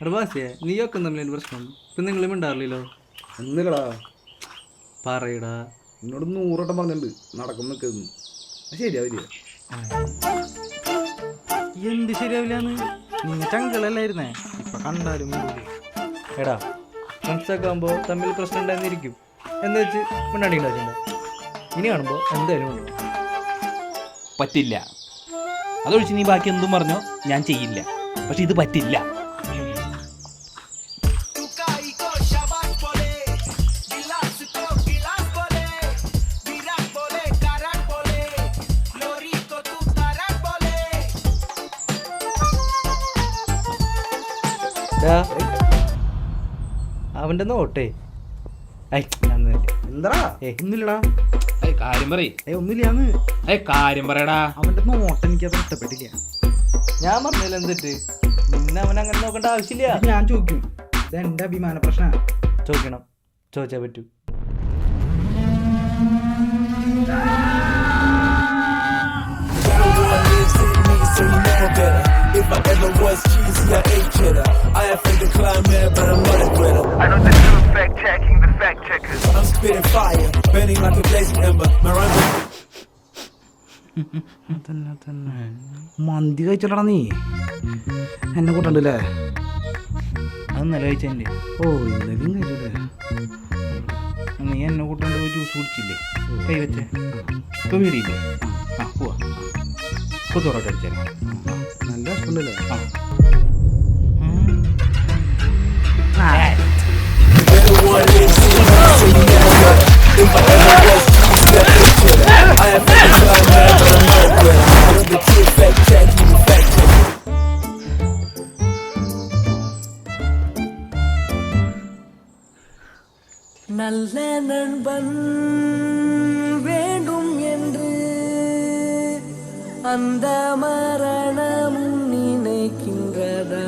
എടാ ബാസിയെ നീയൊക്കെ തമ്മിൽ പ്രശ്നം ഇപ്പം നിങ്ങളും ഉണ്ടാവില്ലല്ലോ. എന്നില്ലടാ, പറയടാ. എന്നോട് 100 വട്ടം പറഞ്ഞിട്ടുണ്ട് നടക്കും നിൽക്കുന്നു. ശരിയാവില്ല. എന്ത് ശരിയാവില്ലാന്ന്? നിങ്ങൾ ചങ്കളല്ലായിരുന്നേ, ഇപ്പൊ കണ്ടാലും മിണ്ടൂല. എടാ ഫ്രണ്ട്സൊക്കെ ആകുമ്പോൾ തമ്മിൽ പ്രശ്നം ഉണ്ടായിരുന്നിരിക്കും എന്ന് വെച്ച് മിണ്ടാടി ഉണ്ടാച്ചിട്ടുണ്ടോ? ഇനി കാണുമ്പോൾ എന്തായാലും ഉണ്ട്. പറ്റില്ല. അതൊഴിച്ച് നീ ബാക്കി എന്തും പറഞ്ഞോ, ഞാൻ ചെയ്യില്ല. പക്ഷെ ഇത് പറ്റില്ല. അവൻ്റെ നോട്ടേ എന്താ ഒന്നുമില്ലടാ. കാര്യം പറയേ. ഒന്നുമില്ലാന്ന്. കാര്യം പറയടാ. അവൻ്റെ നോട്ടം എനിക്കത് ഇഷ്ടപ്പെട്ടില്ല. ഞാൻ പറഞ്ഞില്ല എന്തിട്ട് നിന്നെ അവൻ അങ്ങനെ നോക്കേണ്ട ആവശ്യമില്ല. ഞാൻ ചോദിക്കും, ഇത് എൻ്റെ അഭിമാന പ്രശ്നമാണ്. ചോദിക്കണം, ചോദിച്ചാൽ പറ്റൂ. If I ever was cheesy, I ain't cheddar. I am afraid to climb there, but I'm not a quitter. I know the truth, fact checking the fact checkers. I'm spitting fire, burning like a blazing ember. My rhymes മന്തി കഴിച്ചോടാ നീ, എന്നെ കൂട്ടണ്ടല്ലേ? അത് നല്ല കഴിച്ചതിൻ്റെ. ഓ ഇന്നലെയും കഴിച്ചോട്ടെ. നീ എന്നെ കൂട്ടാണ്ട് പോയി juice കുടിച്ചില്ലേ? കൈ വെച്ചേ ഇപ്പൊ വീടിയില്ലേ? ആ പോവാ, കൊത്തോറോട്ട് അടിച്ചാൽ നല്ല ഇഷ്ടമുണ്ടല്ലേ? If I ever was cheesy, I ain't cheddar. I am afraid to climb there, but I'm not a quitter. I know the truth, fact checking the fact checkers. நல்ல நண்பன் வேண்டும் என்று அந்த மரணம் நினைக்கின்றதா?